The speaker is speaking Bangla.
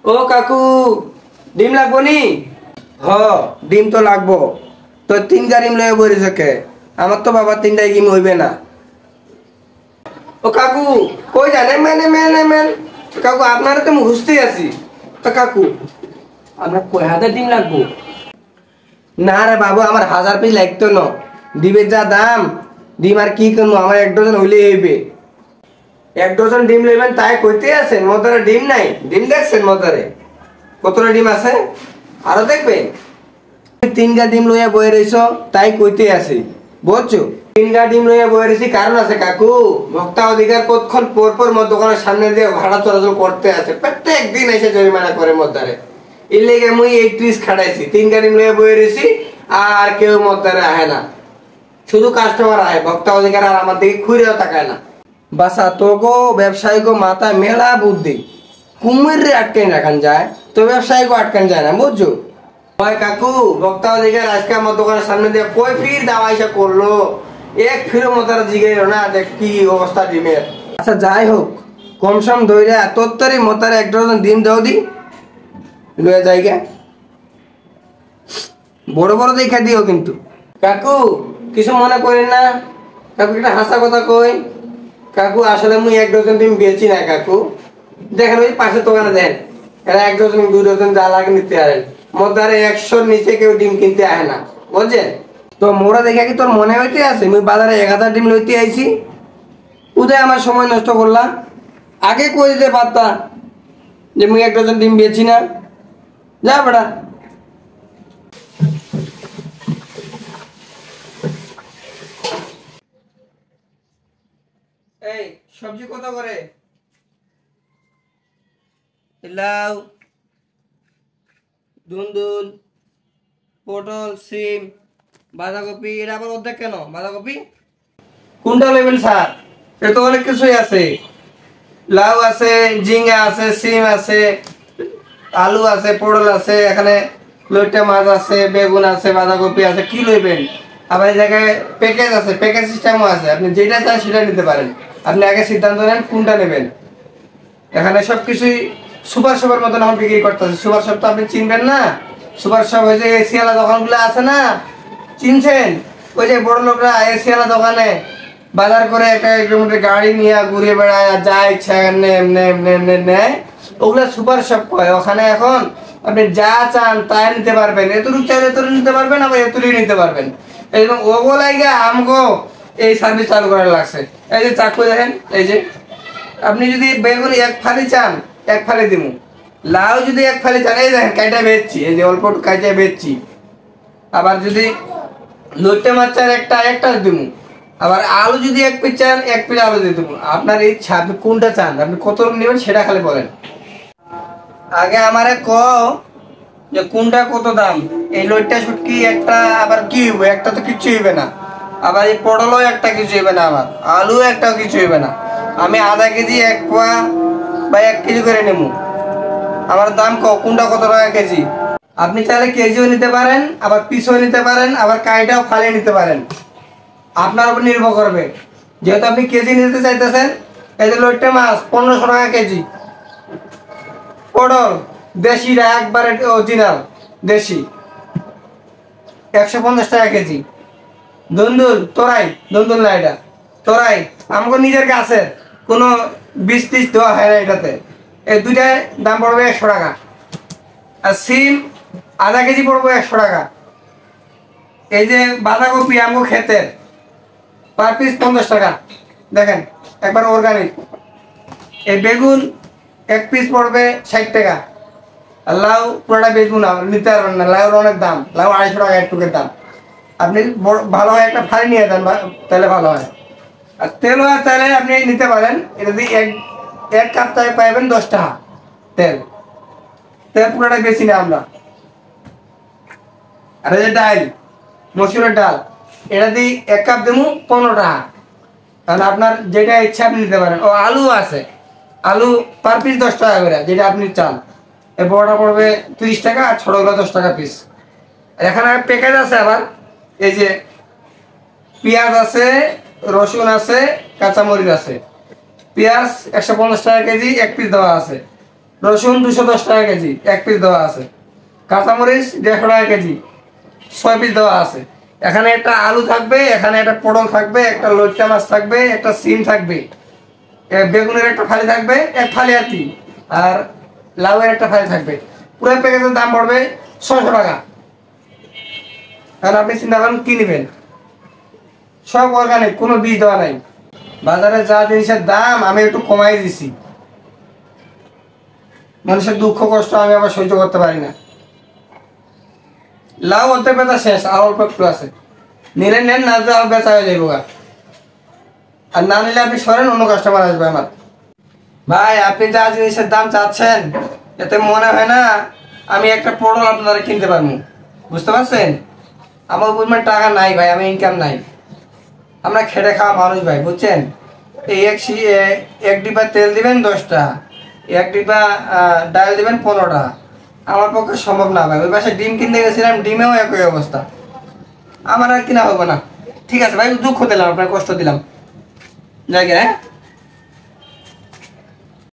ও কাকু, ডিম লাগবো নি? হ, ডিম তো লাগবো। তো 3টা ডিম লয়ে বইরেছে কে? আমার তো বাবা 3টাই ডিম হইবে না। ও কাকু, কই জানে মেনে মেনে মেন। কাকু আপনারা তো মুখস্থই আছি। তো কাকু আপনার কয় হাজার ডিম লাগবো? না রে বাবু, আমার 1000 পিস লাগতো না। ডিমের যা দাম, ডিম আর কি করবো, আমার 1 ডজন হইলেই হইবে। 1 ডজন ডিম লইবেন তাই কইতে আছেন? মদারে ডিম নাই? ডিম দেখছেন মদারে কতটা ডিম আছে? আরো দেখবেন। 3গা ডিম লইয়া বয়ে রইছ তাই কইতে আছে, বুঝছো? 3গা ডিম লইয়া বয়ে রইছি কারণ আছে কাকু। ভোক্তা অধিকার কতক্ষণ পর পর মদ দোকানের সামনে দিয়ে ভাড়া চলাচল করতে আছে, প্রত্যেক দিন এসে জরিমানা করে মদারে। এর লেগে মুই 30 খাটাইছি, 3গা ডিম লইয়া বয়ে রইছি। আর কেউ মদারে আহে না, শুধু কাস্টমার আহে। ভোক্তা অধিকার আর আমার দিকে ঘুরেও তাকায় না। বাসা তোগো ব্যবসায়ীগো মাথায় মেলা বুদ্ধি। কুমির আটকান রাখান যায় তো ব্যবসায়ীগো আটকান যায় না, বুঝছো? ভাই কাকু, ভোক্তা অধিকার আজকে আমার দোকানের সামনে দিয়ে কই ফির দাওয়াইসা করলো, এক ফিরো মতার জিগাইল না দেখ কি অবস্থা ডিমের। আচ্ছা যাই হোক, কমসম ধইরা তোরতারি মতার 1 ডজন ডিম দাও দি, লয়ে যাইগা। বড় বড় দেখা দিও কিন্তু। কাকু কিছু মনে করেন না, কাকু একটা হাসা কথা কই। কাকু আসলে মুই 1 ডজন ডিম বেচি না কাকু। দেখেন ওই পাশের দোকানে দেন, এরা 1 ডজন 2 ডজন যা লাগে নিতে পারেন। মদারে 100-র নিচে কেউ ডিম কিনতে আহে না, বুঝছেন? তো মোরা দেখা কি তোর মনে হইতে আছে মুই বাজারে 1000 ডিম লইতে আইছি? উদয় আমার সময় নষ্ট করলাম। আগে কই দিতে পারতা যে মুই 1 ডজন ডিম বেচি না। যা বেটা। এই সবজি কত করে? লাউ, ধুন্দুল, পটল, সিম, বাঁধাকপি। এটা আবার অর্ধেক কেন বাঁধাকপি? কোনটা নেবেন স্যার? এটা তো অনেক কিছুই আছে। লাউ আছে, ঝিঙ্গা আছে, সিম আছে, আলু আছে, পটল আছে, এখানে লইট্টা মাছ আছে, বেগুন আছে, বাঁধাকপি আছে। কি লইবেন? আবার এই জায়গায় প্যাকেজ আছে, প্যাকেজ সিস্টেমও আছে। আপনি যেটা চান সেটা নিতে পারেন। আপনি আগে সিদ্ধান্ত নেন কোনটা নেবেন। এখানে সবকিছুই সুপার শপের মতন এখন বিক্রি করতেছে। সুপার শপ তো আপনি চিনবেন না। সুপার শপ ওই যে এসিওয়ালা দোকানগুলো আছে না, চিনছেন? ওই যে বড় লোকরা এসিওয়ালা দোকানে বাজার করে 1 কিলোমিটার গাড়ি নিয়ে ঘুরে বেড়ায়, যা ইচ্ছা এমনি এমনি এমনি এমনি নেয়, ওগুলো সুপার শপ কয়। ওখানে এখন আপনি যা চান তাই নিতে পারবেন। এতটুকু চাইলে এতটুকু নিতে পারবেন, আবার এতটুকু নিতে পারবেন। এরকম ওগো লাইগা আমগো এই সার্ভিস চালু করা লাগছে। এই যে চাকু দেখেন, এই যে আপনি যদি বেগুন 1 ফালি চান 1 ফালি দিব। লাউ যদি 1 ফালি চান, এই দেখেন কাইটা বেচছি, এই যে অল্প কাইটা বেচছি। আবার যদি লইট্টা মাছ চান একটা দিব। আবার আলু যদি 1 পিস চান 1 পিস আলু দিয়ে দেবো। আপনার ইচ্ছা, আপনি কোনটা চান, আপনি কত নেবেন সেটা খালি বলেন। আগে আমারে ক যে কোনটা কত দাম। এই লইট্টা শুটকি একটা আবার কি হইবে? একটা তো কিচ্ছু হইবে না। আবার এই পটলও একটা কিছু হইবে না, আমার আলু একটাও কিছু হইবে না। আমি আধা কেজি 1 পোয়া বা 1 কেজি করে নেবো। আমার দাম কোনটা কত টাকা কেজি। আপনি চাইলে কেজিও নিতে পারেন, আবার পিসও নিতে পারেন, আবার কাইটাও ফালিয়ে নিতে পারেন। আপনার উপর নির্ভর করবে। যেহেতু আপনি কেজি নিতে চাইতেছেন, এই যে লইট্টা মাছ 1500 টাকা কেজি। পটল দেশিটা একবারে অরিজিনাল দেশি 150 টাকা কেজি। ধুন্দুল তোরাই, ধুন্দুল না এটা তোরাই, আমাকে নিজের গাছের কোনো 20-30 দেওয়া হয় না এটাতে। এই দুইটায় দাম পড়বে 100 টাকা। আর সিম আধা কেজি পড়বে 100 টাকা। এই যে বাঁধাকপি আমগো ক্ষেতের, পার পিস 50 টাকা। দেখেন একবার অর্গানিক। এই বেগুন 1 পিস পড়বে 60 টাকা। আর লাউ পুরোটা বেচবো না, নিতে পারবেন না, লাউর অনেক দাম। লাউ 250 টাকা একটুকের দাম। আপনি ভালো হয় একটা ফালি নিয়ে যান, তাহলে ভালো হয়। আর তেল চাইলে আপনি নিতে পারেন। এটা যদি এক কাপ চাই পাইবেন 10 টাকা তেল। তেল পুরোটা বেশি না আমরা। আর এই যে ডাল, মসুরের ডাল, এটা দিয়ে 1 কাপ দেবো 15 টাকা। কারণ আপনার যেটা ইচ্ছা আপনি নিতে পারেন। ও আলু আছে, আলু পার পিস 10 টাকা করে, যেটা আপনি চান। এই বড়টা পড়বে 30 টাকা, আর ছোটগুলো 10 টাকা পিস। এখানে প্যাকেজ আছে আবার, এই যে পেঁয়াজ আছে, রসুন আছে, কাঁচামরিচ আছে। পেঁয়াজ 150 টাকা কেজি, 1 পিস দেওয়া আছে। রসুন 210 টাকা কেজি, 1 পিস দেওয়া আছে। কাঁচামরিচ 150 টাকা কেজি, 6 পিস দেওয়া আছে। এখানে একটা আলু থাকবে, এখানে একটা পটল থাকবে, একটা লইট্টা মাছ থাকবে, একটা সিম থাকবে, বেগুনের একটা ফালি থাকবে, এক ফালি আর কি, আর লাউয়ের একটা ফালি থাকবে। পুরো প্যাকেজের দাম পড়বে 600 টাকা। আর আপনি চিন্তা করেন কি নেবেন, সব অর্গানিক, কোনো বীজ দেওয়া নাই। বাজারে যা জিনিসের দাম আমি একটু কমাই দিছি, মানুষের দুঃখ কষ্ট আমি আবার সহ্য করতে পারি না। লাউ অর্ধেক বেচা শেষ, আর অল্প একটু আছে, নিলে নেন, না যা বেচা হয়ে যাইব। আর না নিলে আপনি সরেন, অন্য কাস্টমার আসবে আমার। ভাই আপনি যা জিনিসের দাম চাচ্ছেন এতে মনে হয় না আমি একটা পটল আপনারা কিনতে পারবো, বুঝতে পারছেন? আমার বুঝবেন টাকা নাই ভাই, আমি ইনকাম নাই, আমরা খেটে খাওয়া মানুষ ভাই, বুঝছেন? এই এক ডিব্বা তেল দিবেন 10টা, এক ডিব্বা ডাল দিবেন 15টা, আমার পক্ষে সম্ভব না ভাই। ওই পাশে ডিম কিনতে গেছিলাম, ডিমেও একই অবস্থা, আমার আর কিনা হবে না। ঠিক আছে ভাই, দুঃখ দিলাম, আপনার কষ্ট দিলাম, জায়গা, হ্যাঁ।